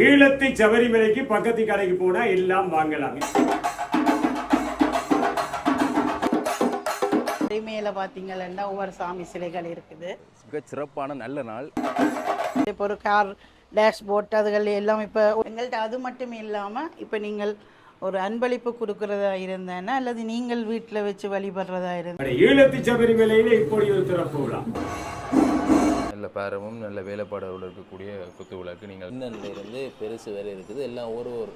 ஈழத்து சபரிமலைக்கு பக்கத்து கடைக்கு போனா எல்லாம் வாங்கலாங்க. மேல பாத்தீங்கன்னா ஒவ்வொரு சாமி சிலைகள் இருக்குது. மிக சிறப்பான நல்ல நாள். இப்போ ஒரு கார் டேஷ்போர்ட் அதுகள் எல்லாம் இப்போ எங்கள்கிட்ட அது மட்டும் இல்லாமல் இப்போ நீங்கள் ஒரு அன்பளிப்பு கொடுக்கறதா இருந்தேன்னா அல்லது நீங்கள் வீட்டில் வச்சு வழிபடுறதா இருந்தேன். ஈழத்து சபரிமலையில இப்படி ஒரு திறப்பு விழா. நல்ல பேரமும் நல்ல வேலைப்பாடுகளோடு இருக்கக்கூடிய குத்து விளக்கு. நீங்கள் இருந்து பெருசு வேறு இருக்குது. எல்லாம் ஒரு ஒரு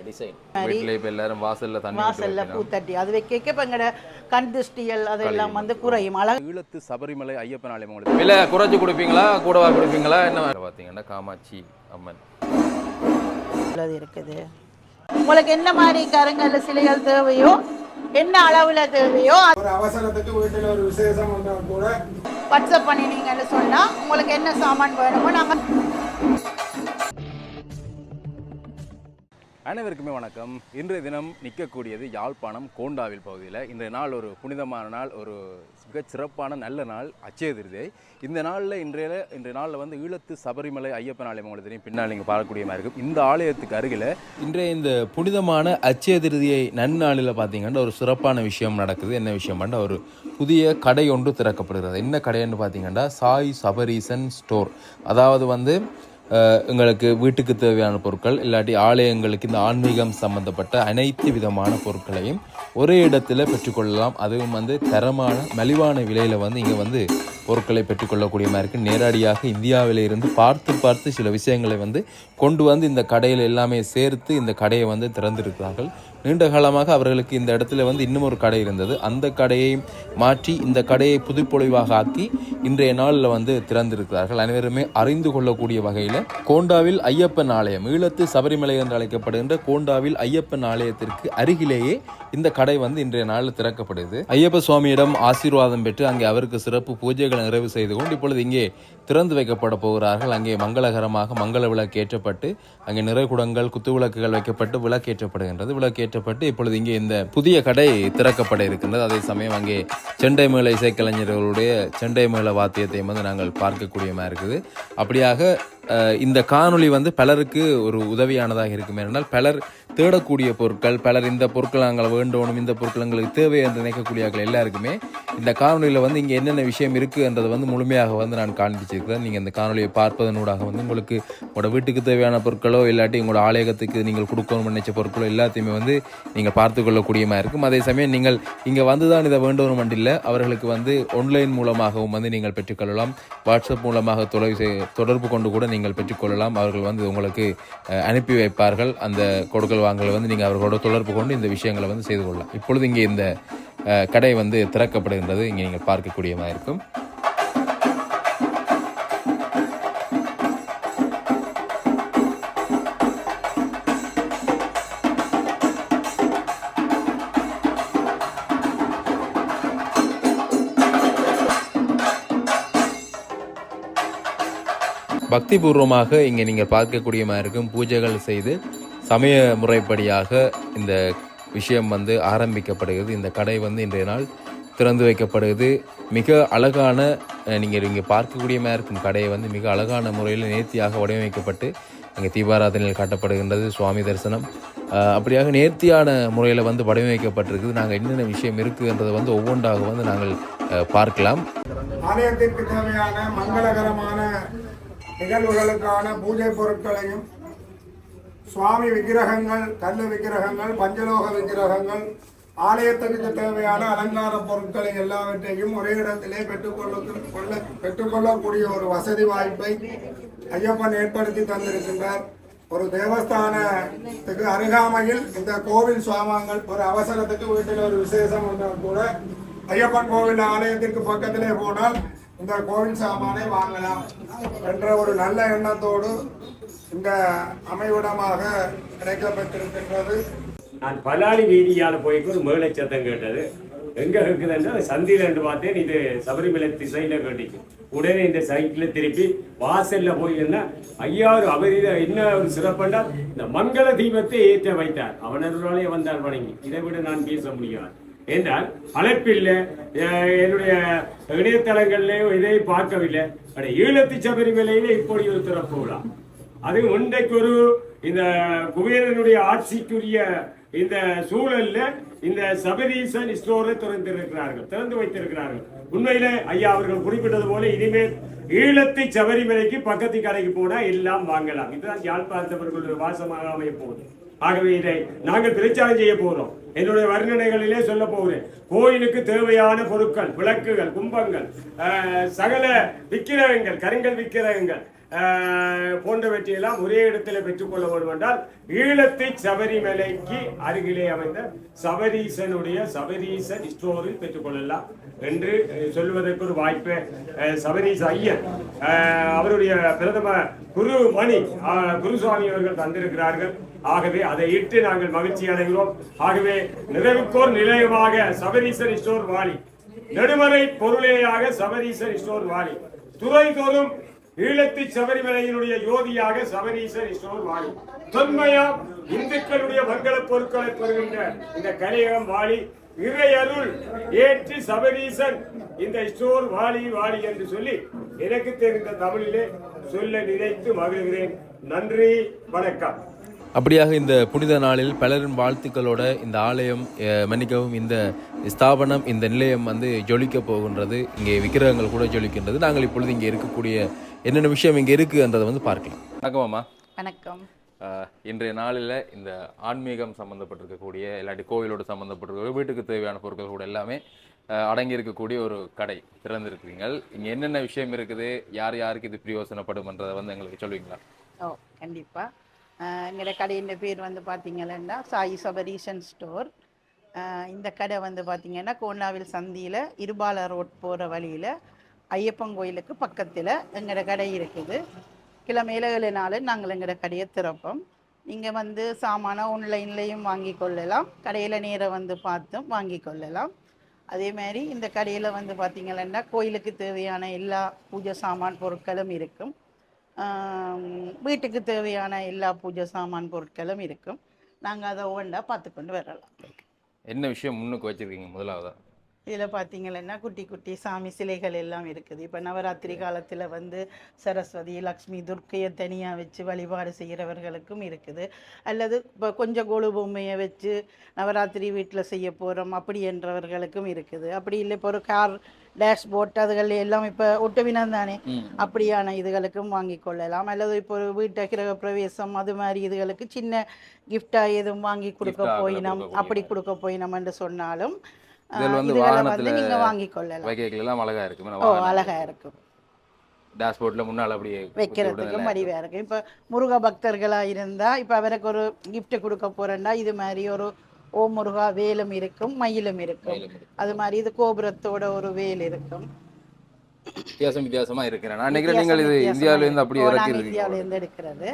டிசைன். வீட்டில் இப்போ எல்லாரும் வாசல்ல பூத்தட்டி அது வைக்க இப்போ எங்களோட கண் திருஷ்டிகள் அதெல்லாம் வந்து குறையும். அழகு ஈழத்து சபரிமலை ஐயப்பன் ஆலயம் உங்களுக்கு விலை குறைச்சி கொடுப்பீங்களா கூடவா கொடுப்பீங்களா என்ன பார்த்தீங்கன்னா காமாட்சி அம்மன் இருக்குது. உங்களுக்கு என்ன மாதிரி கருங்கல் சிலைகள் தேவையோ என்ன அளவுல தேவையோ ஒரு அவசரத்துக்கு வீட்டில் ஒரு விசேஷம் வந்தால் கூட வாட்ஸ்அப் பண்ணி நீங்கன்னு சொன்னா உங்களுக்கு என்ன சாமான் வேணுமோ நாங்க. அனைவருக்குமே வணக்கம். இன்றைய தினம் நிற்கக்கூடியது யாழ்ப்பாணம் கோண்டாவில் பகுதியில். இன்றைய நாள் ஒரு புனிதமான நாள், ஒரு மிகச் சிறப்பான நல்ல நாள், அட்சய திருதியை. இந்த நாளில் இன்றைய நாளில் வந்து ஈழத்து சபரிமலை ஐயப்பன் ஆலயம் உங்களுக்கு தெரியும் பின்னால் நீங்கள் பார்க்கக்கூடிய மாதிரி இருக்கும். இந்த ஆலயத்துக்கு அருகில் இன்றைய இந்த புனிதமான அட்சய திருதியை நன்னாளில் பார்த்தீங்கன்னா ஒரு சிறப்பான விஷயம் நடக்குது. என்ன விஷயம்னா ஒரு புதிய கடை ஒன்று திறக்கப்படுகிறது. என்ன கடைன்னு பார்த்தீங்கன்னா சாய் சபரீசன் ஸ்டோர். அதாவது வந்து எங்களுக்கு வீட்டுக்கு தேவையான பொருட்கள் இல்லாட்டி ஆலயங்களுக்கு இந்த ஆன்மீகம் சம்பந்தப்பட்ட அனைத்து விதமான பொருட்களையும் ஒரே இடத்துல பெற்றுக்கொள்ளலாம். அதுவும் வந்து தரமான மலிவான விலையில் வந்து இங்கே வந்து பொருட்களை பெற்றுக்கொள்ளக்கூடிய மாதிரி இருக்குது. நேரடியாக இந்தியாவில இருந்து பார்த்து சில விஷயங்களை வந்து கொண்டு வந்து இந்த கடையில் எல்லாமே சேர்த்து இந்த கடையை வந்து திறந்திருக்கிறார்கள். நீண்ட காலமாக அவர்களுக்கு இந்த இடத்துல வந்து இன்னும் ஒரு கடை இருந்தது. அந்த கடையை மாற்றி இந்த கடையை புதுப்பொழிவாக ஆக்கி இன்றைய நாளில் வந்து திறந்திருக்கிறார்கள். அனைவருமே அறிந்து கொள்ளக்கூடிய வகையில் கோண்டாவில் ஐயப்பன் ஆலயம், ஈழத்து சபரிமலை என்று அழைக்கப்படுகின்ற கோண்டாவில் ஐயப்பன் ஆலயத்திற்கு அருகிலேயே இந்த கடை வந்து இன்றைய நாளில் திறக்கப்படுது. ஐயப்ப சுவாமியிடம் ஆசீர்வாதம் பெற்று அங்கே அவருக்கு சிறப்பு பூஜைகளை நிறைவு செய்து கொண்டு இப்பொழுது இங்கே திறந்து வைக்கப்பட போகிறார்கள். அங்கே மங்களகரமாக மங்கள விளக்கு ஏற்றப்பட்டு அங்கே நிறைகுடங்கள் குத்து விளக்குகள் வைக்கப்பட்டு விளக்கேற்றப்படுகின்றது. விளக்கேற்றப்பட்டு இப்பொழுது இங்கே இந்த புதிய கடை திறக்கப்பட இருக்கின்றது. அதே சமயம் அங்கே செண்டை மேள இசைக்கலைஞர்களுடைய செண்டை மேள வாத்தியத்தை வந்து நாங்கள் பார்க்கக்கூடிய மாதிரி இருக்குது. அப்படியாக இந்த காணொளி வந்து பலருக்கு ஒரு உதவியானதாக இருக்கும். என்றால் பலர் தேடக்கூடிய பொருட்கள், பலர் இந்த பொருட்கள் நாங்கள் வேண்டணும், இந்த பொருட்கள் எங்களுக்கு தேவை என்று நினைக்கக்கூடியவர்கள் எல்லாருக்குமே இந்த காணொலியில் வந்து இங்கே என்னென்ன விஷயம் இருக்குது என்றதை வந்து முழுமையாக வந்து நான் காண்பிச்சிருக்கிறேன். நீங்கள் இந்த காணொலியை பார்ப்பதனூடாக வந்து உங்களுக்கு உங்களோட வீட்டுக்கு தேவையான பொருட்களோ இல்லாட்டி உங்களோட ஆலயத்துக்கு நீங்கள் கொடுக்கணும்னு நினைச்ச பொருட்களோ எல்லாத்தையுமே வந்து நீங்கள் பார்த்து கொள்ளக்கூடியமாக இருக்கும். அதே சமயம் நீங்கள் இங்கே வந்து தான் இதை வேண்டணும் இல்லை, அவர்களுக்கு வந்து ஆன்லைன் மூலமாகவும் வந்து நீங்கள் பெற்றுக்கொள்ளலாம். வாட்ஸ்அப் மூலமாக தொடர்பு கொண்டு கூட நீங்கள் பெற்றுக்கொள்ளலாம். அவர்கள் வந்து உங்களுக்கு அனுப்பி வைப்பார்கள். அந்த கொடுக்கல் வாங்கலை வந்து நீங்கள் அவர்களோட தொடர்பு கொண்டு இந்த விஷயங்களை வந்து செய்து கொள்ளலாம். இப்பொழுது இங்கே இந்த கடை வந்து திறக்கப்படுகின்றது. இங்கே நீங்கள் பார்க்கக்கூடியமாக இருக்கும். பக்தி பூர்வமாக இங்கே நீங்கள் பார்க்கக்கூடிய மாதிரி இருக்கும். பூஜைகள் செய்து சமய முறைப்படியாக இந்த விஷயம் வந்து ஆரம்பிக்கப்படுகிறது. இந்த கடை வந்து இன்றைய நாள் திறந்து வைக்கப்படுகிறது. மிக அழகான நீங்கள் இங்கே பார்க்கக்கூடிய மாதிரி இருக்கும் கடையை வந்து மிக அழகான முறையில் நேர்த்தியாக வடிவமைக்கப்பட்டு அங்கே தீபாராதனையில் காட்டப்படுகின்றது. சுவாமி தரிசனம் அப்படியாக நேர்த்தியான முறையில் வந்து வடிவமைக்கப்பட்டிருக்குது. நாங்கள் என்னென்ன விஷயம் இருக்குதுன்றதை வந்து ஒவ்வொன்றாக வந்து நாங்கள் பார்க்கலாம். ஆலயத்திற்கு தேவையான மங்களகரமான நிகழ்வுகளுக்கான பூஜை பொருட்களையும் சுவாமி விக்கிரகங்கள், கல் விக்கிரகங்கள், பஞ்சலோக விக்கிரகங்கள், ஆலயத்துக்கு தேவையான அலங்கார பொருட்களை எல்லாவற்றையும் ஒரே இடத்திலே பெற்றுக்கொள்ளக்கூடிய ஒரு வசதி வாய்ப்பை ஐயப்பன் ஏற்படுத்தி தந்திருக்கின்றார். ஒரு தேவஸ்தானத்துக்கு அருகாமையில் இந்த கோவில் சாமான்கள், ஒரு அவசரத்துக்கு வீட்டில் ஒரு விசேஷம் வந்தால் கூட ஐயப்பன் கோவில் ஆலயத்திற்கு பக்கத்திலே போனால் இந்த கோவில் சாமானை வாங்கலாம் என்ற ஒரு நல்ல எண்ணத்தோடு இந்த அமைவிடமாக கிடைக்கப்பட்டிருக்கின்றது. நான் பலாலி வீதியால் போய்க்கு ஒரு மேளை சத்தம் கேட்டது. எங்க இருக்குதுன்னா சந்தியில் என்று பார்த்தேன். இது சபரிமலை திசையில கேட்டுச்சு. உடனே இந்த சைக்கிள் திருப்பி வாசல்ல போய் என்ன ஐயா ஒரு அவதியில என்ன ஒரு சிறப்புண்டா இந்த மங்கள தீபத்தை ஏற்ற வைத்தார். அவனருளாலே வந்தார் வணங்கி. இதை விட நான் பேச முடியாது என்றால் அழைப்பில்லை, என்னுடைய இணையதளங்களிலே இதை பார்க்கவில்லை. ஈழத்து சபரிமலையில இப்படி ஒரு திறப்பு விழா. அது இன்றைக்கு ஒரு இந்த குபேரனுடைய ஆட்சிக்குரிய இந்த சூழல்ல இந்த சபரீசன் ஸ்டோரை திறந்து வைத்திருக்கிறார்கள். உண்மையில ஐயா அவர்கள் குறிப்பிட்டது போல இனிமேல் ஈழத்து சபரிமலைக்கு பக்கத்து கடைக்கு போனா எல்லாம் வாங்கலாம். இதுதான் யாழ்ப்பாணத்தவர்களுடைய வாசமாக அமைய போகுது. ஆகவே இதை நாங்கள் பிரச்சாரம் செய்ய போறோம். என்னுடைய வர்ணனைகளிலே சொல்ல போகிறேன். கோயிலுக்கு தேவையான பொருட்கள், விளக்குகள், கும்பங்கள், சகல விக்கிரகங்கள், கருங்கல் விக்கிரகங்கள் போன்றவற்றையெல்லாம் ஒரே இடத்தில் பெற்றுக்கொள்ள வேண்டும் என்றால் ஈழத்து சபரிமலைக்கு அருகிலே அமைந்த சபரீசன் ஸ்டோரில் பெற்றுக்கொள்ளலாம் என்று சொல்வதற்கு ஒரு வாய்ப்பு சபரீச ஐயன் அவருடைய பிரதம குருசுவாமி அவர்கள் தந்திருக்கிறார்கள். ஆகவே அதை இட்டு நாங்கள் மகிழ்ச்சி அடைகிறோம். ஆகவே நிறைவுக்கோர் நிலையமாக சபரீசன் ஸ்டோர் வாலி, நெடுமறை பொருளேயாக சபரீசன் ஸ்டோர் வாலி, துறைதோறும் ஈழத்து சபரிமலையினுடைய யோதியாக சபரீசன் ஸ்டோர் வாலி, தொன்மையா இந்துக்களுடைய மங்கள பொருட்களை பெறுகின்ற இந்த கலியகம் வாலி, இறையருள் ஏற்றி சபரீசன் இந்த ஸ்டோர் வாலி வாலி என்று சொல்லி எனக்கு தெரிந்த தமிழிலே சொல்ல நினைத்து மகிழ்கிறேன். நன்றி, வணக்கம். அப்படியாக இந்த புனித நாளில் பலரின் வாழ்த்துக்களோட இந்த ஆலயம் மன்னிக்கவும் இந்த ஸ்தாபனம் இந்த நிலையம் வந்து ஜொலிக்க போகின்றது. இங்கே விக்கிரகங்கள் கூட ஜொலிக்கின்றது. நாங்கள் இப்பொழுது இங்கே இருக்கக்கூடிய என்னென்ன விஷயம் இங்கே இருக்குன்றதை வந்து பார்க்கலாம். வணக்கம் அம்மா. வணக்கம். இன்றைய நாளில் இந்த ஆன்மீகம் சம்மந்தப்பட்டிருக்கக்கூடிய இல்லாட்டி கோவிலோடு சம்மந்தப்பட்டிருக்க வீட்டுக்கு தேவையான பொருட்கள் கூட எல்லாமே அடங்கி இருக்கக்கூடிய ஒரு கடை திறந்திருக்கிறீங்கள். இங்கே என்னென்ன விஷயம் இருக்குது, யார் யாருக்கு இது பிரயோசனப்படும்ன்றதை வந்து எங்களுக்கு சொல்லுவீங்களா? ஓ, கண்டிப்பாக. எங்களோட கடையின் பேர் வந்து பார்த்தீங்கன்னா சாய் சபரீசன் ஸ்டோர். இந்த கடை வந்து பார்த்தீங்கன்னா கோண்டாவில் சந்தியில் இருபால ரோட் போகிற வழியில் ஐயப்பன் கோயிலுக்கு பக்கத்தில் எங்களோட கடை இருக்குது. கிழமையில நாங்கள் எங்களோட கடையை திறப்போம். நீங்கள் வந்து சாமான ஆன்லைன்லேயும் வாங்கி கொள்ளலாம், கடையில் நேராக வந்து பார்த்தும் வாங்கி கொள்ளலாம். அதே மாதிரி இந்த கடையில் வந்து பார்த்தீங்கன்னா கோயிலுக்கு தேவையான எல்லா பூஜை சாமான் பொருட்களும் இருக்கும். வீட்டுக்கு தேவையான எல்லா பூஜை சாமான் பொருட்களும் இருக்கும். நாங்கள் அதை ஒவ்வொன்றா பார்த்து கொண்டு வரலாம். என்ன விஷயம் முன்னுக்கு வச்சுருக்கீங்க? முதலாவதா இதில் பார்த்தீங்கன்னா குட்டி குட்டி சாமி சிலைகள் எல்லாம் இருக்குது. இப்போ நவராத்திரி காலத்தில் வந்து சரஸ்வதி, லக்ஷ்மி, துர்க்கையை தனியாக வச்சு வழிபாடு செய்கிறவர்களுக்கும் இருக்குது. அல்லது இப்போ கொஞ்சம் கொலு பொம்மையை வச்சு நவராத்திரி வீட்டில் செய்ய போகிறோம் அப்படி என்றவர்களுக்கும் இருக்குது. அப்படி இல்லை இப்போ ஒரு கார் டேஷ்போர்ட் அதுகள் எல்லாம் இப்போ ஒட்டுவினம் தானே, அப்படியான இதுகளுக்கும் வாங்கி கொள்ளலாம். அல்லது இப்போ ஒரு வீட்டை கிரக பிரவேசம் அது மாதிரி இதுகளுக்கு சின்ன கிஃப்டாக எதுவும் வாங்கி கொடுக்க போயினோம், அப்படி கொடுக்க போயினோம் என்று சொன்னாலும் நீங்க வாங்கி கொள்ளலாம். அழகா இருக்கும். அழகா இருக்கும். டேஷ்போர்ட்ல முன்னால அப்படியே வைக்கிறதுக்கு மடிவா இருக்கும். இப்ப முருக பக்தர்களா இருந்தா இப்ப அவருக்கு ஒரு கிஃப்ட் கொடுக்க போறேன்னா இது மாதிரி ஒரு ஓம் முருகா வேலும் இருக்கும், மயிலும் இருக்கும். அது மாதிரி இது கோபுரத்தோட ஒரு வேல் இருக்கும். வித்தியாசமா இருக்கிறேன். நான் நினைக்கிறேன் நீங்கள் இது இந்தியாவில இருந்து அப்படி இந்தியாவில இருந்து எடுக்கிறது.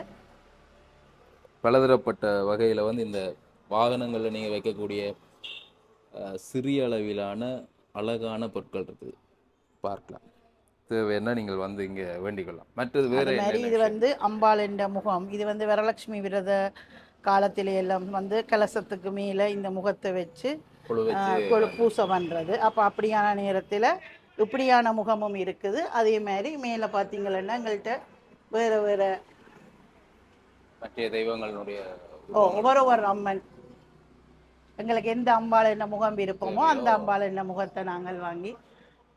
பலதரப்பட்ட வகையில வந்து இந்த வாகனங்கள்ல நீங்க வைக்கக்கூடிய சிறிய அளவிலான அழகான பொருட்கள் இருக்குது, பார்க்கலாம். தேவைன்னா நீங்கள் வந்து இங்க வேண்டிக்கொள்ளலாம். மற்றது வேற இது வந்து அம்பாள் என்ற முகம். இது வந்து வரலட்சுமி விரத காலத்திலே எல்லாம் வந்து கலசத்துக்கு மேல இந்த முகத்தை வச்சு பூசை பண்றது. அப்ப அப்படியான நேரத்துல இப்படியான முகமும் இருக்குது. அதே மாதிரி மேல பாத்தீங்கன்னா எங்கள்கிட்ட வேற வேற மற்ற தெய்வங்களுடைய ஒவ்வொரு அம்மன் எங்களுக்கு எந்த அம்பாள் என்ன முகம் விருப்பமோ அந்த அம்பாள் என்ன முகத்தை நாங்கள் வாங்கி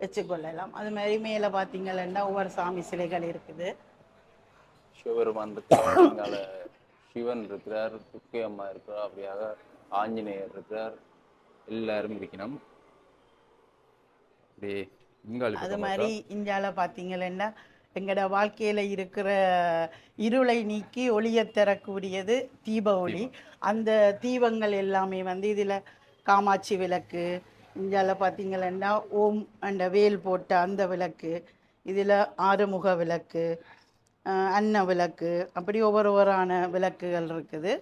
வச்சுக்கொள்ளலாம். அது மாதிரி மேலே பார்த்தீங்கன்னா ஒவ்வொரு சாமி சிலைகள் இருக்குது. சிவபெருமான் சிவன் இருக்கிறார், துர்க்கை அம்மா இருக்கிறார், அப்படியாக ஆஞ்சநேயர் இருக்கிறார், எல்லாரும் இருக்கணும். அது மாதிரி இந்தியாவில் பார்த்தீங்கன்னா எங்களோட வாழ்க்கையில் இருக்கிற இருளை நீக்கி ஒளியை தரக்கூடியது தீப ஒளி. அந்த தீபங்கள் எல்லாமே வந்து இதில் காமாட்சி விளக்கு, இந்தியாவில் பார்த்தீங்கன்னா ஓம் அந்த வேல் போட்ட அந்த விளக்கு, இதில் ஆறுமுக விளக்கு, அன்ன விளக்கு, அப்படி ஒவ்வொருவரான விளக்குகள் இருக்குது.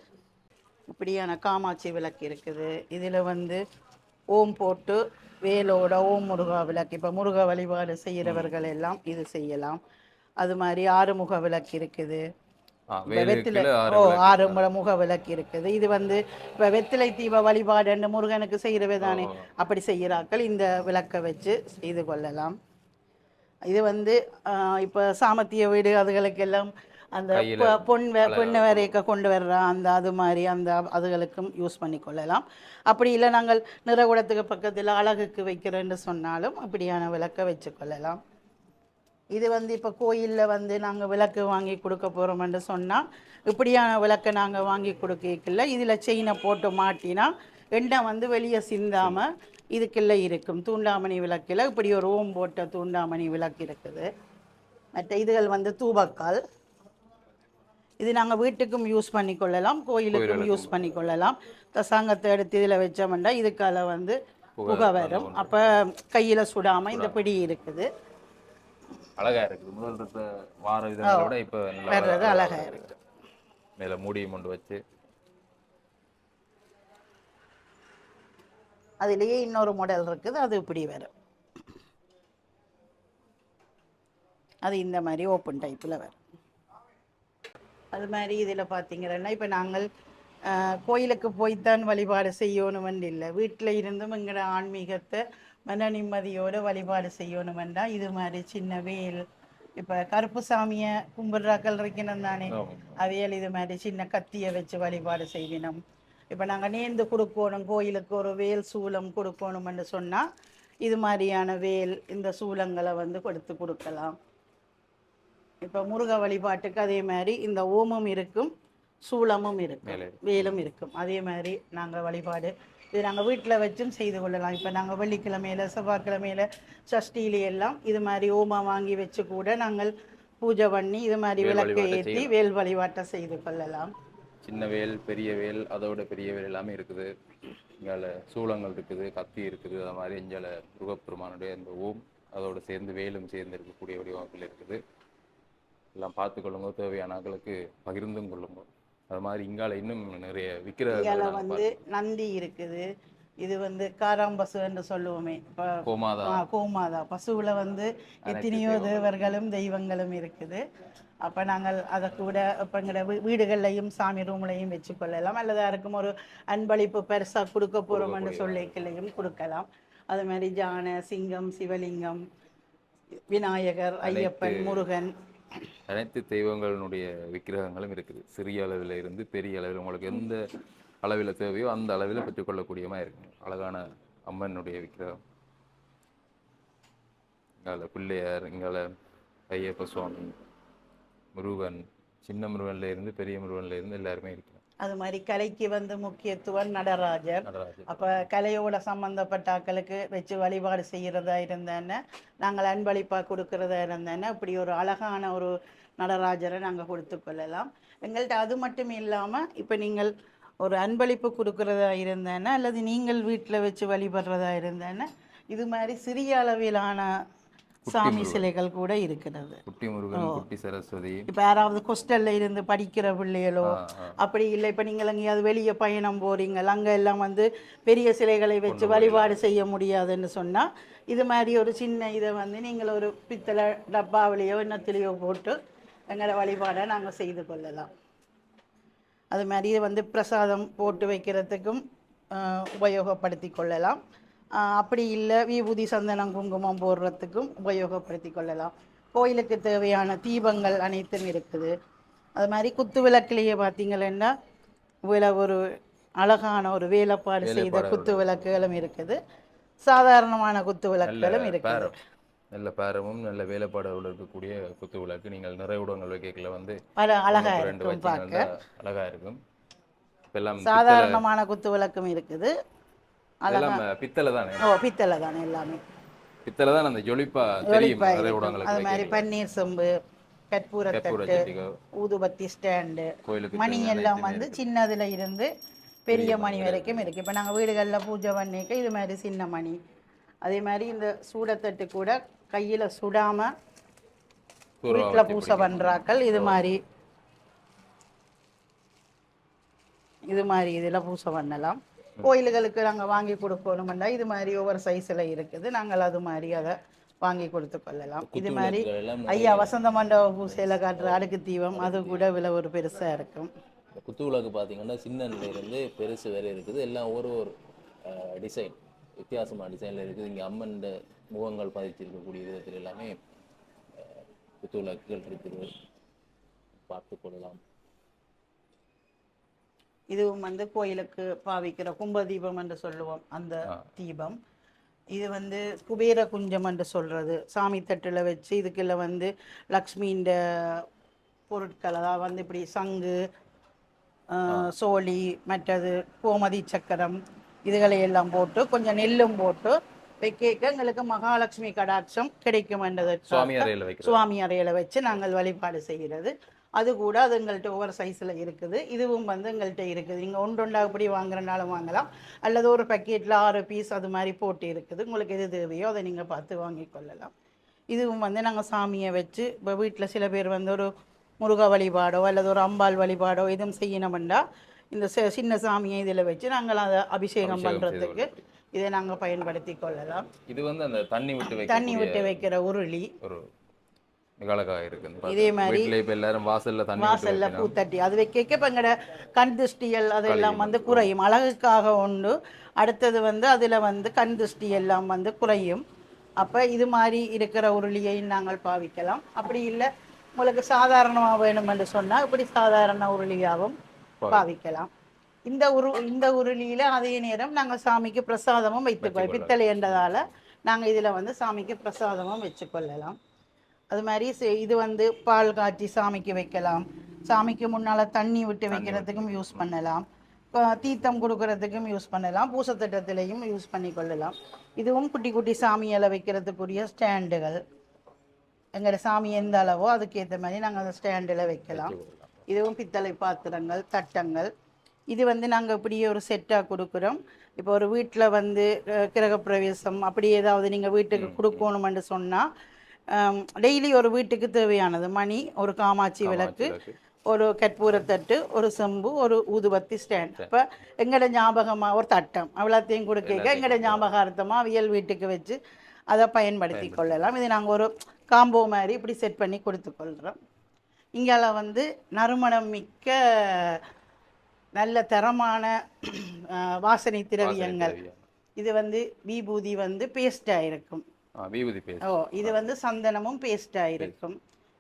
இப்படியான காமாட்சி விளக்கு இருக்குது. இதில் வந்து ஓம் போட்டு வேலோட ஓம் முருகா விளக்கு. இப்போ முருக வழிபாடு செய்கிறவர்கள் எல்லாம் இது செய்யலாம். அது மாதிரி ஆறுமுக விளக்கு இருக்குது. வெத்திலை ஆறுமுக விளக்கு இருக்குது. இது வந்து இப்போ வெத்திலை தீப வழிபாடு முருகனுக்கு செய்கிறவே தானே, அப்படி செய்கிறாக்கள் இந்த விளக்கை வச்சு செய்து கொள்ளலாம். இது வந்து இப்போ சாமத்திய வீடு அதுகளுக்கெல்லாம் அந்த கையில பொண்ணு வரைக்க கொண்டு வர்ற அந்த அது மாதிரி அந்த அதுகளுக்கும் யூஸ் பண்ணி கொள்ளலாம். அப்படி இல்லை நாங்கள் நிறகுடத்துக்கு பக்கத்தில் அழகுக்கு வைக்கிறேன்னு சொன்னாலும் அப்படியான விளக்கை வச்சு கொள்ளலாம். இது இப்போ கோயிலில் நாங்கள் விளக்கு வாங்கி கொடுக்க போகிறோம்னு சொன்னால் இப்படியான விளக்கை நாங்கள் வாங்கி கொடுக்கல. இதில் செயினை போட்டு மாட்டினா எண்ணெய் வெளியே சிந்தாமல் இதுக்குள்ளே இருக்கும். தூண்டாமணி விளக்கில் இப்படி ஒரு ஓம் போட்ட தூண்டாமணி விளக்கு இருக்குது. மற்ற இதுகள் தூபக்கால். இது நாங்கள் வீட்டுக்கும் யூஸ் பண்ணி கொள்ளலாம், கோயிலுக்கும் யூஸ் பண்ணி கொள்ளலாம். தசாங்கத்தை எடுத்து இதில் வச்சோம்னா இதுக்கால புகை வரும். அப்போ கையில் சுடாமல் இந்த பிடி இருக்குது. அழகா இருக்குது. முதல் இருக்க வார இதனை விட இப்போ வர்றது அழகா இருக்கு. மேலே மூடியும் கொண்டு வச்சு அதுலேயே இன்னொரு மாடல் இருக்குது. அது இப்படி வரும். அது இந்த மாதிரி ஓப்பன் டைப்பில் வரும். அது மாதிரி இதில் பார்த்தீங்கன்னா இப்போ நாங்கள் கோயிலுக்கு போய்த்தான் வழிபாடு செய்யணுமென்று இல்லை, வீட்டில் இருந்தும் எங்களோட ஆன்மீகத்தை மன நிம்மதியோடு வழிபாடு செய்யணுமெண்டா இது மாதிரி சின்ன வேல், இப்போ கருப்பு சாமியை கும்பிட்றாக்கள் இருக்கணும் தானே, அவையல் இது மாதிரி சின்ன கத்தியை வச்சு வழிபாடு செய்வினோம். இப்போ நாங்கள் நேர்ந்து கொடுக்கணும், கோயிலுக்கு ஒரு வேல் சூலம் கொடுக்கணுமென்று சொன்னால் இது மாதிரியான வேல் இந்த சூலங்களை கொடுத்து கொடுக்கலாம். இப்போ முருக வழிபாட்டுக்கு அதே மாதிரி இந்த ஓமும் இருக்கும், சூலமும் இருக்கும், வேலும் இருக்கும். அதே மாதிரி நாங்கள் வழிபாடு இது நாங்கள் வீட்டில் வச்சும் செய்து கொள்ளலாம். இப்போ நாங்கள் வெள்ளிக்கிழமையில் செவ்வாய்க்கிழமையில் சஷ்டியில எல்லாம் இது மாதிரி ஓமம் வாங்கி வச்சு கூட நாங்கள் பூஜை பண்ணி இது மாதிரி விளக்கை ஏற்றி வேல் வழிபாட்டை செய்து கொள்ளலாம். சின்ன வேல், பெரிய வேல், அதோட பெரிய வேல் எல்லாமே இருக்குது. இங்கே சூளங்கள் இருக்குது, கத்தி இருக்குது. அது மாதிரி இங்கே முருகப்பெருமானுடைய இந்த ஓம் அதோடு சேர்ந்து வேலும் சேர்ந்து இருக்கக்கூடிய வடிவமைப்பில் இருக்குது. எல்லாம் பார்த்து கொள்ளுங்க, தேவையான ஆட்களுக்கு பகிர்ந்தும் கொள்ளுங்க. அது மாதிரி இங்கால இன்னும் நிறைய விக்கிரகங்கள் நந்தி இருக்குது. இது காராம்பசு என்று சொல்லுவோமே, கோமாதா பசுவில் எத்தனையோ தேவர்களும் தெய்வங்களும் இருக்குது. அப்போ நாங்கள் அதை கூட இப்போ எங்களோட வீடுகள்லையும் சாமி ரூம்லையும் வச்சு கொள்ளலாம். அல்லது யாருக்கும் ஒரு அன்பளிப்பு பெருசாக கொடுக்க போகிறோம்னு சொல்லிக்கலையும் கொடுக்கலாம். அது மாதிரி ஜானை, சிங்கம், சிவலிங்கம், விநாயகர், ஐயப்பன், முருகன், அனைத்து தெய்வங்களுடைய விக்கிரகங்களும் இருக்குது. சிறிய அளவில் இருந்து பெரிய அளவில் உங்களுக்கு எந்த அளவில் தேவையோ அந்த அளவில் பெற்றுக்கொள்ளக்கூடியமாக இருக்கு. அழகான அம்மனுடைய விக்கிரகம், இங்கால பிள்ளையார், இங்கால ஐயப்ப சுவாமி, முருகன், சின்ன முருகன்ல இருந்து பெரிய முருகன்ல இருந்து எல்லாருமே இருக்கு. அது மாதிரி கலைக்கு முக்கியத்துவம் நடராஜர். அப்போ கலையோட சம்மந்தப்பட்ட ஆக்களுக்கு வச்சு வழிபாடு செய்கிறதா இருந்தேன்னா, நாங்கள் அன்பளிப்பாக கொடுக்கறதா இருந்தேன்னா இப்படி ஒரு அழகான ஒரு நடராஜரை நாங்கள் கொடுத்து கொள்ளலாம். எங்கள்கிட்ட அது மட்டும் இல்லாமல் இப்போ நீங்கள் ஒரு அன்பளிப்பு கொடுக்கறதா இருந்தேன்னா அல்லது நீங்கள் வீட்டில் வச்சு வழிபடுறதா இருந்தேன்னா இது மாதிரி சிறிய அளவிலான சாமி சிலைகள் கூட இருக்கிறது. குட்டி முருகன், குட்டி சரஸ்வதி. இப்போ யாராவது ஹாஸ்டல்ல இருந்து படிக்கிற பிள்ளைகளோ அப்படி இல்லை, இப்போ நீங்கள் எங்கேயாவது வெளியே பயணம் போறீங்க, அங்கே எல்லாம் பெரிய சிலைகளை வச்சு வழிபாடு செய்ய முடியாதுன்னு சொன்னால் இது மாதிரி ஒரு சின்ன இதை நீங்கள் ஒரு பித்தளை டப்பாவிலையோ இன்னத்திலையோ போட்டு எங்களை வழிபாடை நாங்கள் செய்து கொள்ளலாம். அது மாதிரி பிரசாதம் போட்டு வைக்கிறதுக்கும் உபயோகப்படுத்தி கொள்ளலாம். அப்படி இல்லை விபூதி, சந்தனம், குங்குமம் போடுறதுக்கும் உபயோகப்படுத்தி கொள்ளலாம். கோயிலுக்கு தேவையான தீபங்கள் அனைத்தும் இருக்குது. அது மாதிரி குத்து விளக்குலேயே பார்த்தீங்கன்னா ஒரு அழகான ஒரு வேலைப்பாடு செய்த குத்து விளக்குகளும் இருக்குது, சாதாரணமான குத்து விளக்குகளும் இருக்குது. நல்ல பேரமும் நல்ல வேலைப்பாடோடு இருக்கக்கூடிய குத்து விளக்கு நீங்கள் நிறைவுடங்கள் வைக்கல அழகா இருக்கும், பார்க்க அழகா இருக்கும். சாதாரணமான குத்து விளக்கும் இருக்குது. பித்தளை தானே? பித்தளை தானே, எல்லாமே பித்தளை தான். அந்த ஜொலிப்பா தெரியும். அது மாதிரி பன்னீர் சொம்பு, கற்பூர தட்டு, ஊதுபத்தி ஸ்டாண்டு, மணி எல்லாம் சின்னதுல இருந்து பெரிய மணி வரைக்கும் இருக்கு. இப்போ நாங்கள் வீடுகளில் பூஜை பண்ணிக்க இது மாதிரி சின்ன மணி. அதே மாதிரி இந்த சூடத்தட்டு கூட கையில் சுடாமல் வீட்டில் பூசை பண்ணுறாக்கள் இது மாதிரி இதில் பூசை பண்ணலாம். கோயில்களுக்கு நாங்கள் வாங்கி கொடுக்கணுமெண்டா இது மாதிரி ஒவ்வொரு சைஸில் இருக்குது, நாங்கள் அது மாதிரி அதை வாங்கி கொடுத்து கொள்ளலாம். இது மாதிரி ஐயா வசந்த மண்டப பூசையில் காட்டுற அடுக்கு தீபம் அது கூட விலை ஒரு பெருசாக இருக்கும். குத்து விளக்கு பார்த்தீங்கன்னா சின்னலேருந்து பெருசு வேறு இருக்குது. எல்லாம் ஒரு டிசைன் வித்தியாசமான டிசைனில் இருக்குது. இங்கே அம்மன் முகங்கள் பதிச்சிருக்கக்கூடிய விதத்தில் எல்லாமே குத்து விளக்குகள் இருக்குது. பார்த்து கொள்ளலாம். இதுவும் வந்து கோயிலுக்கு பாவிக்கிற கும்ப தீபம் என்று சொல்லுவோம் அந்த தீபம். இது வந்து குபேர குஞ்சம் என்று சொல்றது, சாமி தட்டுல வச்சு இதுக்குள்ள வந்து லக்ஷ்மின்ற பொருட்கள், அதாவது வந்து இப்படி சங்கு, சோழி, மற்றது கோமதி சக்கரம், இதுகளை எல்லாம் போட்டு கொஞ்சம் நெல்லும் போட்டு வைக்க எங்களுக்கு மகாலட்சுமி கடாட்சம் கிடைக்கும் என்றதற்கு சுவாமி அறையில வச்சு நாங்கள் வழிபாடு செய்கிறது. அது கூட அது எங்கள்கிட்ட ஒவ்வொரு சைஸில் இருக்குது. இதுவும் வந்து எங்கள்கிட்ட இருக்குது. நீங்கள் ஒன்றாக அப்படி வாங்குறனாலும் வாங்கலாம், அல்லது ஒரு பேக்கெட்டில் 6 பீஸ் அது மாதிரி போட்டு இருக்குது. உங்களுக்கு எது தேவையோ அதை நீங்கள் பார்த்து வாங்கி கொள்ளலாம். இதுவும் வந்து நாங்கள் சாமியை வச்சு இப்போ வீட்டில் சில பேர் வந்து ஒரு முருக வழிபாடோ அல்லது ஒரு அம்பாள் வழிபாடோ எதுவும் செய்யணும்னா இந்த சின்ன சாமியை இதில் வச்சு நாங்கள் அதை அபிஷேகம் பண்ணுறதுக்கு இதை நாங்கள் பயன்படுத்தி கொள்ளலாம். இது வந்து அந்த தண்ணி விட்டு வைக்கிற உருளி ஒரு இருக்கு. இதே மாதிரி இப்ப எல்லாரும் வாசல்ல பூத்தட்டி அது வைக்க இப்போ எங்கட கண் திருஷ்டியல் அதெல்லாம் வந்து குறையும், அழகுக்காக உண்டு. அடுத்தது வந்து அதில் வந்து கண் திருஷ்டி எல்லாம் வந்து குறையும். அப்போ இது மாதிரி இருக்கிற உருளியை நாங்கள் பாவிக்கலாம். அப்படி இல்லை உங்களுக்கு சாதாரணமாக வேணும் என்று சொன்னால் இப்படி சாதாரண உருளியாகவும் பாவிக்கலாம். இந்த உருளியில அதே நேரம் நாங்கள் சாமிக்கு பிரசாதமும் வைத்துக்கொள்ளலாம். பித்தளை என்றதால நாங்கள் இதில் வந்து சாமிக்கு பிரசாதமும் வச்சுக்கொள்ளலாம். அது மாதிரி இது வந்து பால் காய்ச்சி சாமிக்கு வைக்கலாம், சாமிக்கு முன்னால் தண்ணி விட்டு வைக்கிறதுக்கும் யூஸ் பண்ணலாம், தீர்த்தம் கொடுக்கறதுக்கும் யூஸ் பண்ணலாம், பூசத்திட்டத்திலையும் யூஸ் பண்ணி கொள்ளலாம். இதுவும் குட்டி குட்டி சாமியால் வைக்கிறதுக்குரிய ஸ்டாண்டுகள். எங்களோட சாமி எந்த அளவோ அதுக்கேற்ற மாதிரி நாங்கள் அந்த ஸ்டாண்டில் வைக்கலாம். இதுவும் பித்தளை பாத்திரங்கள், தட்டங்கள். இது வந்து நாங்கள் இப்படியே ஒரு செட்டாக கொடுக்குறோம். இப்போ ஒரு வீட்டில் வந்து கிரகப்பிரவேசம் அப்படி ஏதாவது நீங்கள் வீட்டுக்கு கொடுக்கணுமென்று சொன்னால் டெய்லி ஒரு வீட்டுக்கு தேவையானது மணி, ஒரு காமாட்சி விளக்கு, ஒரு கற்பூரத்தட்டு, ஒரு செம்பு, ஒரு ஊதுபத்தி ஸ்டாண்ட். இப்போ எங்களோட ஞாபகமாக ஒரு தட்டம் அவ்வளோத்தையும் கொடுக்க எங்களோட ஞாபகார்த்தமாக அவியல் வீட்டுக்கு வச்சு அதை பயன்படுத்தி கொள்ளலாம். இது நாங்கள் ஒரு காம்போ மாதிரி இப்படி செட் பண்ணி கொடுத்துக்கொள்கிறோம். இங்கே வந்து நறுமணம் மிக்க நல்ல தரமான வாசனை திரவியங்கள். இது வந்து விபூதி வந்து பேஸ்டாக இருக்கும். இது வந்து சந்தனமும் பேஸ்டாக இருக்கும்.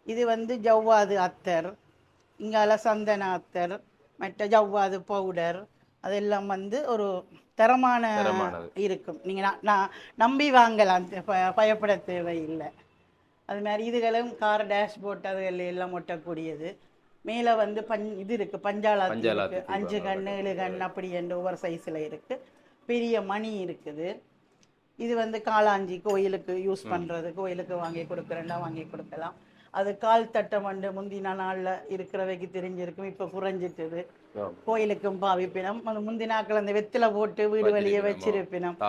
இது வந்து ஜவ்வாது அத்தர், இங்கால சந்தன அத்தர், மற்ற ஜவ்வாது பவுடர், அதெல்லாம் வந்து ஒரு தரமான இருக்கும். நீங்கள் நம்பி வாங்கலாம், பயப்பட தேவையில்லை. அது மாதிரி இதுகளும் கார் டேஷ்போர்ட் அதுகள் எல்லாம் ஒட்டக்கூடியது. மேலே வந்து இது இருக்குது, பஞ்சாலாத்தி இருக்குது, 5 கண் 7 கண் அப்படி என்று ஒவ்வொரு சைஸில் இருக்குது. பெரிய மணி இருக்குது. இது வந்து காளாஞ்சி கோயிலுக்கு யூஸ் பண்ணுறது, கோயிலுக்கு வாங்கி கொடுக்குறேன்னா வாங்கி கொடுக்கலாம். அது கால் தட்டம் வந்து முந்தின நாளில் இருக்கிறவைக்கு தெரிஞ்சிருக்கும், இப்போ குறைஞ்சிட்டுது. கோயிலுக்கும் பாவிப்பினம். முந்தின நாட்கள் அந்த வெத்தில போட்டு வீடு வழியை வச்சிருப்பினம்,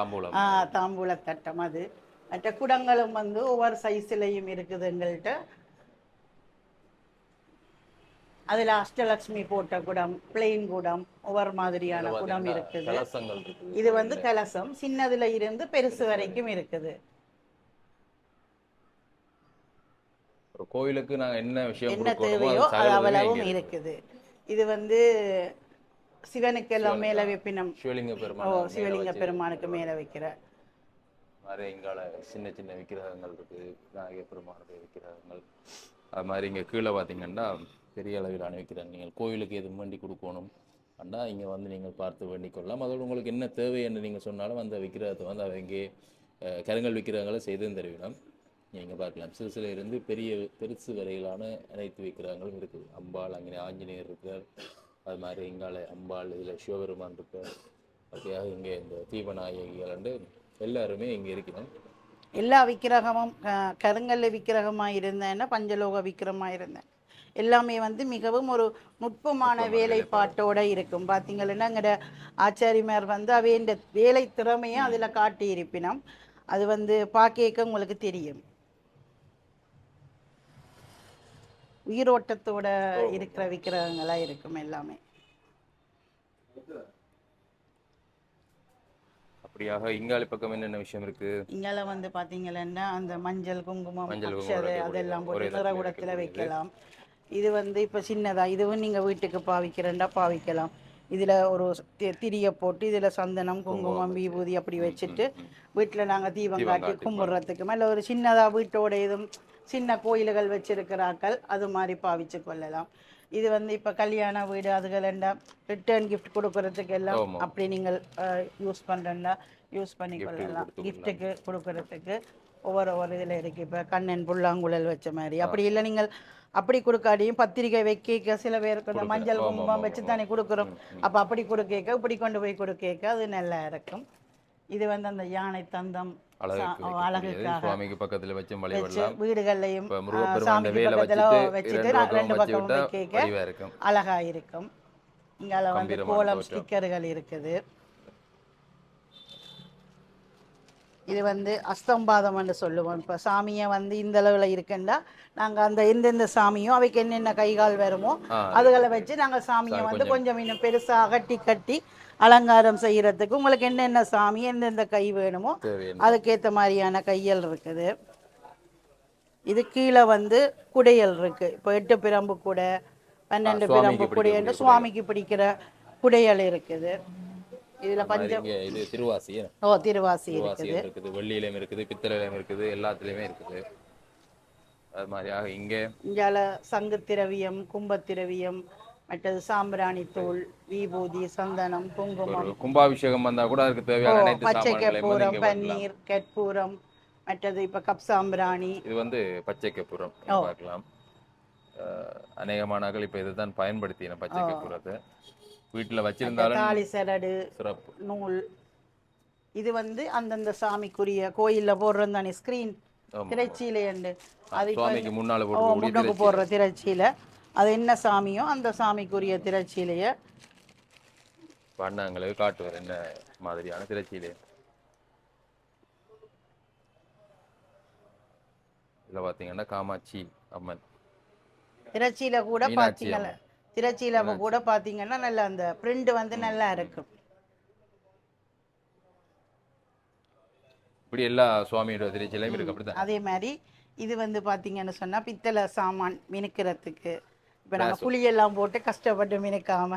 தாம்பூல தட்டம். அது மற்ற குடங்களும் வந்து ஒவ்வொரு சைஸ்லையும் இருக்குது எங்கள்கிட்ட. அதில் அஷ்டலட்சுமி போட்ட குடம், பிளெயின் குடம், ஒவ்வொரு மாதிரியான குடம் இருக்குது. இது வந்து கலசம், சின்னதுல இருந்து பெருசு வரைக்கும் இருக்குது. ஒரு கோயிலுக்கு நாங்கள் என்ன தேவையோ அது அவ்வளவும் இருக்குது. இது வந்து சிவனுக்கு எல்லாம் மேல வைப்பினம், சிவலிங்க பெருமானுக்கு மேல வைக்கிற மாதிரி இங்கால சின்ன சின்ன விக்கிரகங்கள் இருக்கு, விநாயகர் பெருமானுடைய விக்கிரகங்கள். அது மாதிரி இங்கே கீழே பார்த்தீங்கன்னா பெரிய அளவிலான விக்கிரகம். நீங்கள் கோயிலுக்கு எது வேண்டி கொடுக்கணும் அண்டா இங்கே வந்து நீங்கள் பார்த்து வேண்டிக் கொள்ளலாம். அதோடு உங்களுக்கு என்ன தேவை என்று நீங்கள் சொன்னாலும் அந்த விக்கிரகத்தை வந்து அவங்க இங்கே கருங்கல் விக்கிரகங்களை செய்து தருவிடும். நீங்கள் பார்க்கலாம், சிறுசில இருந்து பெருசு வரையிலான அனைத்து விக்கிரகங்களும் இருக்குது. அம்பாள், அங்கே ஆஞ்சநேயர் இருக்கிறார், அது மாதிரி இங்கால அம்பாள், இதில் சிவபெருமான் இருக்கார். அப்படியாக இங்கே இந்த தீபநாயகிகள் எல்லாருமே இங்கே இருக்கிறோம். எல்லா விக்கிரகமும் கருங்கல்ல விக்கிரகமாக இருந்தேன்னா பஞ்சலோக விக்கிரகமாக இருந்தேன். எல்லாமே வந்து மிகவும் ஒரு நுட்பமான வேலைப்பாட்டோடு இருக்கும். பார்த்தீங்கன்னா எங்கட ஆச்சாரிமார் வந்து அவைய வேலை திறமையை அதில் காட்டி இருப்பினோம். அது வந்து பார்க்க உங்களுக்கு தெரியும், உயிரோட்டத்தோட இருக்கிற விக்கிரகங்களாக இருக்கும் எல்லாமே. அப்படியாக இங்கால பக்கம் என்னென்ன விஷயம் இருக்கு? இங்கால வந்து பார்த்தீங்கன்னா அந்த மஞ்சள், குங்குமம், அக்ஷதை அதெல்லாம் போட்டு நிறகுடத்தில் வைக்கலாம். இது வந்து இப்போ சின்னதாக, இதுவும் நீங்கள் வீட்டுக்கு பாவிக்கிறேன்டா பாவிக்கலாம். இதில் ஒரு திரியை போட்டு இதில் சந்தனம் குங்குமம் விபூதி அப்படி வச்சுட்டு வீட்டில் நாங்கள் தீபம் காட்டி கும்பிட்றதுக்கு மேலே ஒரு சின்னதாக வீட்டோட எதுவும் சின்ன கோயில்கள் வச்சிருக்கிறார்கள் அது மாதிரி பாவிச்சு கொள்ளலாம். இது வந்து இப்போ கல்யாண வீடு அதுகள் எல்லாம் ரிட்டர்ன் கிஃப்ட் கொடுக்கறதுக்கு எல்லாம் அப்படி நீங்கள் யூஸ் பண்ணுறா யூஸ் பண்ணி கொள்ளலாம். கிஃப்ட்டுக்கு கொடுக்கறதுக்கு ஒவ்வொரு இதில் இருக்குது. இப்போ கண்ணன் புல்லாங்குழல் வச்ச மாதிரி அப்படி இல்லை நீங்கள் அப்படி கொடுக்காடியும் பத்திரிக்கை வைக்க சில பேருக்கு அந்த மஞ்சள் குங்குமம் வச்சு தானே கொடுக்குறோம். அப்போ அப்படி கொடுக்க இப்படி கொண்டு போய் கொடுக்க அது நல்லா இருக்கும். இது வந்து அந்த யானை தந்தம் அழகுக்காக சுவாமிக்கு பக்கத்துல வச்சு வீடுகள்லையும் சாமி பக்கத்துல வச்சுட்டு 2 பக்கமும் வைக்க அழகா இருக்கும். இங்கால வந்து கோலம் ஸ்டிக்கர்கள் இருக்குது. இது வந்து அஸ்தம்பாதம்னு சொல்லுவோம். இப்போ சாமியை வந்து இந்த அளவில் இருக்குன்னா நாங்கள் அந்த எந்தெந்த சாமியும் அவைக்கு என்னென்ன கைகால் வருமோ அதுகளை வச்சு நாங்கள் சாமியை வந்து கொஞ்சம் இன்னும் பெருசாக கட்டி அலங்காரம் செய்யறதுக்கு உங்களுக்கு என்னென்ன சாமி எந்தெந்த கை வேணுமோ அதுக்கேற்ற மாதிரியான கையல் இருக்குது. இது கீழே வந்து குடையல் இருக்கு. இப்போ 8 பிரம்பு குடை 12 பிரம்பு குடையல் சுவாமிக்கு பிடிக்கிற குடையல் இருக்குது. இதுல பஞ்சம் இது திருவாசி திருவாசி இருக்குது. வெள்ளியிலும் இருக்குது, பித்தளையிலும் இருக்குது, எல்லாத்துலயுமே இருக்குது. அது மாதிரியாக இங்கால சங்கு திரவியம் கும்ப திரவியம் மற்றது சாம்பிராணி தூள் விபூதி சந்தனம் குங்குமம் கும்பாபிஷேகம் வந்தா கூட அதுக்கு தேவையான பச்சை கற்பூரம் பன்னீர் கற்பூரம் மற்றது இப்ப கப் சாம்பிராணி இது வந்து பச்சை கற்பூரம் பார்க்கலாம். அநேகமானவர்கள் இப்ப இதுதான் பயன்படுத்தின பச்சை கற்பூரத்தை வீட்டுல வச்சிருந்தாலும் தாலி சரடு சிறப்பு நூல். இது வந்து அந்தந்த சாமிக்குரிய கோயில்ல போடுற தானே ஸ்கிரீன் திரைச்சீலை உண்டு. அது சுவாமிக்கு முன்னால போடுற திரைச்சீல அது என்ன சாமியோ அந்த சாமிக்குரிய திரைச்சீலைய பண்ணாங்களுக்கு காட்டுவார் என்ன மாதிரியான திரைச்சீலை. இதுல பாத்தீங்கன்னா காமாட்சி அம்மன் திரைச்சீல கூட பாத்தீங்களா திரைச்சீல கூட பாத்தீங்கன்னா நல்ல அந்த பிரிண்ட் வந்து நல்லா இருக்கும். இப்படி எல்லா சுவாமியோட திரைச்சீலையும் இருக்கு அப்படிதான். அதே மாதிரி இது வந்து பாத்தீங்கன்னு சொன்னா பித்தளை சாமான் மினுக்கிறதுக்கு இப்ப நாங்க புளியெல்லாம் போட்டு கஷ்டப்பட்டு மினுக்காம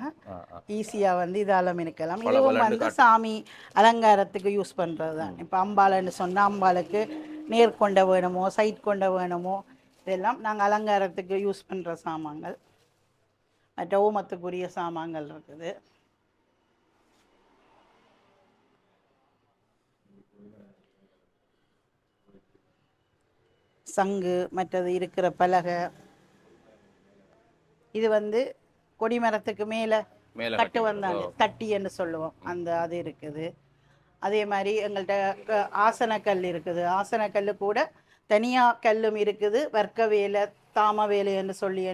ஈஸியா வந்து இதால மினுக்கலாம். இதுவும் வந்து சாமி அலங்காரத்துக்கு யூஸ் பண்றதுதான். இப்ப அம்பாளைன்னு சொன்னா அம்பாளுக்கு நேர் கொண்ட வேணுமோ சைட் கொண்ட வேணுமோ இதெல்லாம் நாங்க அலங்காரத்துக்கு யூஸ் பண்ற சாமான்கள். மற்ற ஓமத்துக்குரிய சாமான்கள் இருக்குது. சங்கு மற்றது இருக்கிற பலகை. இது வந்து கொடிமரத்துக்கு மேல கட்டு வந்தாங்க தட்டி என்று சொல்லுவோம் அந்த அது இருக்குது. அதே மாதிரி எங்கள்கிட்ட ஆசனக்கல் இருக்குது. ஆசனக்கல் கூட தனியா கல்லும் இருக்குது. வர்க்க வேலை தாம வேலைன்னு சொல்லி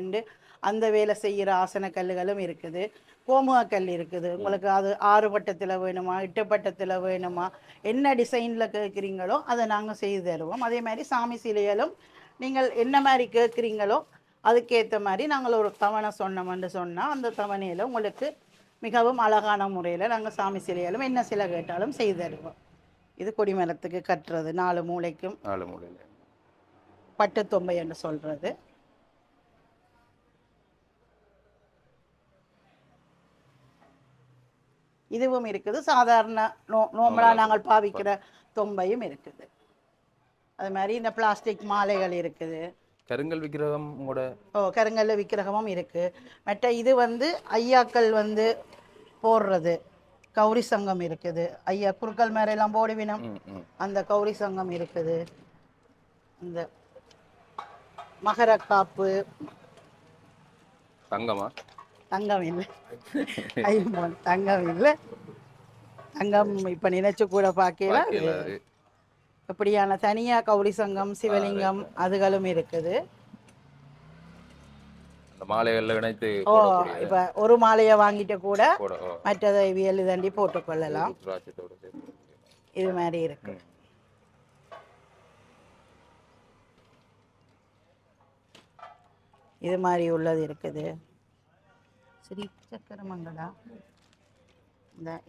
அந்த வேலை செய்கிற ஆசன கல்லுகளும் இருக்குது. கோமுக கல் இருக்குது. உங்களுக்கு அது 6 பட்டத்தில் வேணுமா 8 பட்டத்தில் வேணுமா என்ன டிசைனில் கேட்குறீங்களோ அதை நாங்கள் செய்து தருவோம். அதே மாதிரி சாமி சிலைகளும் நீங்கள் என்ன மாதிரி கேட்குறீங்களோ அதுக்கேற்ற மாதிரி நாங்கள் ஒரு தவணை சொன்னோம்னு சொன்னால் அந்த தவணையில் உங்களுக்கு மிகவும் அழகான முறையில் நாங்கள் சாமி சிலைகளும் என்ன சிலை கேட்டாலும் செய்து தருவோம். இது கொடிமரத்துக்கு கட்டுறது 4 மூலைக்கும் 4 மூலையில் பட்டு தொம்பை என்று சொல்கிறது. இதுவும் இருக்குது. சாதாரண நோம்பலா நாங்கள் பாவிக்கிற தொம்பையும் இருக்குது. அது மாதிரி இந்த பிளாஸ்டிக் மாலைகள் இருக்குது. கருங்கல் விக்கிரகம் கூட கருங்கல் விக்கிரகமும் இருக்கு. மற்ற இது வந்து ஐயாக்கள் வந்து போடுறது கௌரி சங்கம் இருக்குது. ஐயா குறுக்கல் மேரெல்லாம் போடுவினம் அந்த கௌரி சங்கம் இருக்குது. இந்த மகர காப்பு தங்கமா தங்கம் இல்லை தங்கம் இல்லை தங்கம் இப்ப நினைச்சு கூட பார்க்கல. இப்படியான தனியா கௌரி சங்கம் சிவலிங்கம் அதுகளும் இருக்குது. மாலைகள்ல இணைத்து இப்ப ஒரு மாலையை வாங்கிட்டு கூட மற்றதை வியல் தண்டி போட்டுக்கொள்ளலாம். இது மாதிரி இருக்கு. இது மாதிரி உள்ளது இருக்குது. ஸ்ரீ சக்கரமங்களா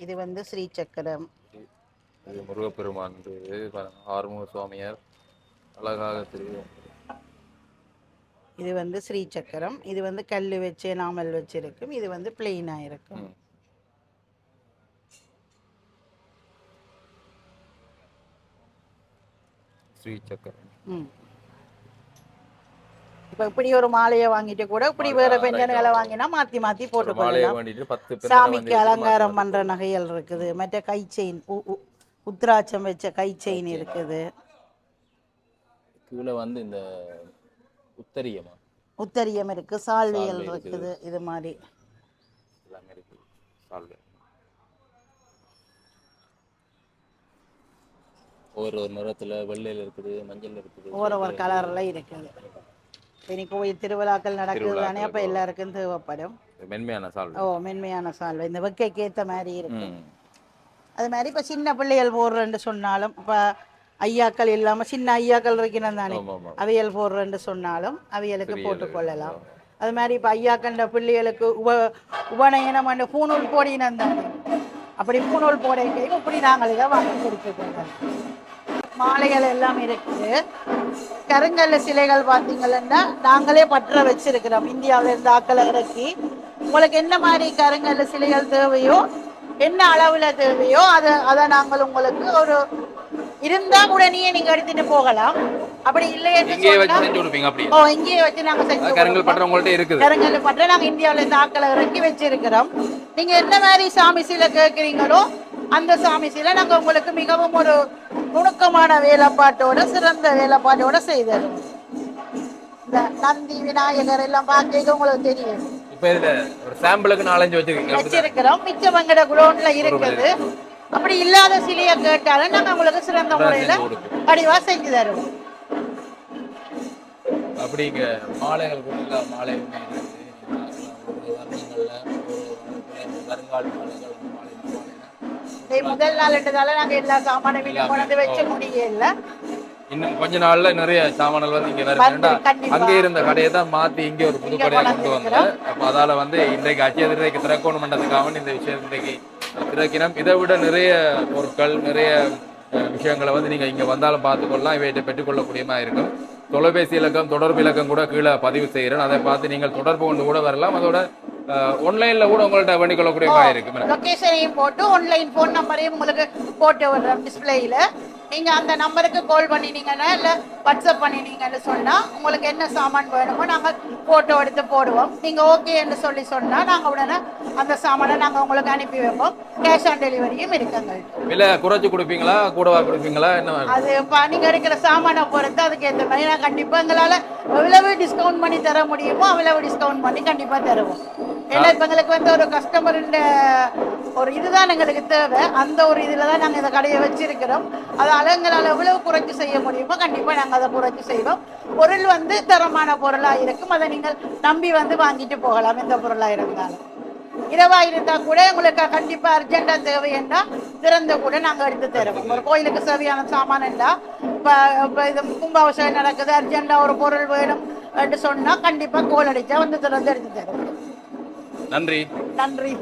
இது வந்து ஸ்ரீ சக்கரம். இது முருகப்பெருமான் ஆறுமுக சுவாமியார் அழகாக தெரியும். இது வந்து ஸ்ரீ சக்கரம். இது வந்து கல் வச்சு நாமல் வச்சிருக்கும். இது வந்து பிளெயினா இருக்கும். ஸ்ரீ சக்கரம். ம். இப்ப இப்படி ஒரு மாலையை வாங்கிட்டு கூட இப்படி வேற பெஞ்சனைகளை வாங்கினா மாத்தி மாத்தி மாலையை போட்டுக்கொள்ளலாம். வேண்டிட்டு 10 பெண்களை சாமிக்கு வேண்டிட்டு அலங்காரம் மாத்தி பண்ற நகைகள் இருக்குது, மற்ற கை செயின் உத்ராட்சம் வச்ச கை செயின் இருக்குது, கீழே வந்து இந்த உத்தரியமா உத்தரியம் இருக்கு, சால்வியல் இருக்குது, இது மாதிரி எல்லாமே இருக்கு. சால்வை. ஒரு நிறத்துல வெள்ளையில இருக்குது, மஞ்சள் இருக்குது, ஒவ்வொரு கலர்ல இருக்குது. இன்னைக்கு கோயில் திருவிழாக்கள் நடக்குது தானே, அப்ப எல்லாருக்கும் தேவைப்படும். மென்மையான சால்வை. மென்மையான சால்வை இந்த வெக்கைக்கு ஏத்த மாதிரி இருக்கு. அது மாதிரி இப்ப சின்ன பிள்ளைகள் போடுறேன்னு சொன்னாலும், இப்ப ஐயாக்கள் இல்லாம சின்ன ஐயாக்கள் இருக்கணும் தானே, அவையல் போடுறேன்னு சொன்னாலும் அவையலுக்கு போட்டுக்கொள்ளலாம். அது மாதிரி இப்ப ஐயாக்கண்ட பிள்ளைகளுக்கு உபநயனம் அந்த பூநூல் போடினம் தானே, அப்படி பூநூல் போட இப்படி நாங்கள் இதை வாங்கி கொடுத்துக்கொள்ளலாம். மாலைகள் எல்லாம் இருக்குது. கருங்கல்ல சிலைகள் பார்த்தீங்கன்னா நாங்களே பற்ற வச்சிருக்கிறோம். இந்தியாவில இருந்து ஆக்களை இறக்கி உங்களுக்கு என்ன மாதிரி கருங்கல்ல சிலைகள் தேவையோ, என்ன அளவுல தேவையோ அதை நாங்கள் உங்களுக்கு ஒரு இருந்தா உடனே நீங்க எடுத்துட்டு போகலாம். அப்படி இல்லையே இங்கேயே வச்சு செஞ்சு கொடுப்பீங்க? அப்படி இங்கேயே வச்சு நாங்க செஞ்சு கருங்கல் பற்ற உங்கள்ட்ட இருக்குது. கருங்கல் பற்ற நாங்க இந்தியாவில இருந்து ஆக்களை இறக்கி வச்சிருக்கிறோம். நீங்க என்ன மாதிரி சாமி சிலை கேட்குறீங்களோ அந்த சாமி சிலை நாங்க உங்களுக்கு மிகவும் ஒரு நுணுக்கமான வேலைப்பாட்டோட சிறந்த வேலைப்பாட்டோட செய்தோம். இந்த நந்தி விநாயகர் எல்லாம் பார்க்க உங்களுக்கு தெரியும். இப்ப இதுல ஒரு சாம்பிளுக்கு 4-5 வச்சிருக்கிறோம். மிச்ச வங்கட குடோன்ல இருக்குது. அப்படி இல்லாத சிலையை கேட்டாலும் நாங்க உங்களுக்கு சிறந்த முறையில வடிவா செஞ்சு தருவோம். அப்படிங்க மாலைகள் கூட மாலை முதல் நாள் 2 நாள் நாங்க எல்லா சாமானும் வீட்டுக்கு கொண்டு வச்சு முடியல. இன்னும் கொஞ்ச நாள்ல நிறைய சாமான்கள் வந்து இங்க வரும். அங்கே இருந்த கடையை தான் மாத்தி இங்க ஒரு புது கடையா கொண்டு வந்தோம். அப்ப அதால வந்து இன்றைக்கு அச்சய திருவிழாக்கு திறக்கணும் பண்றதுக்காக இந்த விஷயம் இன்றைக்கு திறக்கினோம். இதை விட நிறைய பொருட்கள் நிறைய விஷயங்களை வந்து நீங்க இங்க வந்தாலும் பார்த்துக்கொள்ளலாம். இவையிட்ட பெற்றுக்கொள்ளக்கூடியமா இருக்கும். தொலைபேசி இலக்கம் தொடர்பு இலக்கம் கூட கீழே பதிவு செய்கிறேன். அதை பார்த்து நீங்கள் தொடர்பு கொண்டு கூட வரலாம். அதோட ஆன்லைன்ல கூட உங்கள்ட்ட பண்ணிக்கொள்ளக்கூடியமா இருக்கு. லொகேஷனையும் போட்டு ஆன்லைன் போன் நம்பரையும் உங்களுக்கு போட்டு விடுறோம் டிஸ்பிளேல. நீங்க அந்த நம்பருக்கு கால் பண்ணினீங்கன்னா இல்ல வாட்ஸ்அப் பண்ணினீங்கன்னு சொன்னா உங்களுக்கு என்ன சாமான் வேணுமோ நாங்க போட்டோ எடுத்து போடுவோம். நீங்க ஓகே என்று சொல்லி சொன்னா நாங்க உடனே அந்த சாமானை நாங்க உங்களுக்கு அனுப்பி வைப்போம். கேஷ் ஆன் டெலிவரியும் இருக்குங்க. விலை குறைச்சு கொடுப்பீங்களா கூடவா கொடுப்பீங்களா? என்ன அது நீங்க எடுக்கிற சாமானை பொறுத்து அதுக்கு ஏற்ற மாதிரி நான் கண்டிப்பா எங்களால எவ்வளவு டிஸ்கவுண்ட் பண்ணி தர முடியுமோ அவ்வளவு டிஸ்கவுண்ட் பண்ணி கண்டிப்பா தருவோம். ஏன்னா இப்ப எங்களுக்கு வந்து ஒரு கஸ்டமருடைய ஒரு இதுதான் எங்களுக்கு தேவை. அந்த ஒரு இதுலதான் நாங்க இந்த கடையை வச்சிருக்கிறோம். அதனால எங்களால் எவ்வளவு குறைச்சி செய்ய முடியுமோ கண்டிப்பா நாங்க அதை குறைச்சி செய்வோம். பொருள் வந்து தரமான பொருளா இருக்கும். அதை நீங்கள் நம்பி வந்து வாங்கிட்டு போகலாம். எந்த பொருளா இருந்தாலும் இரவா இருந்தா கூட உங்களுக்கு கண்டிப்பா அர்ஜென்டா தேவைன்னா திறந்த கூட நாங்க எடுத்து தருவோம். ஒரு கோயிலுக்கு தேவையான சாமான் இல்ல இப்ப இது கும்பாபிஷேகம் நடக்குது அர்ஜென்டா ஒரு பொருள் வேணும் என்று சொன்னா கண்டிப்பா கோல் அடிச்சா வந்து திறந்து எடுத்து தருவோம். நன்றி. நன்றி.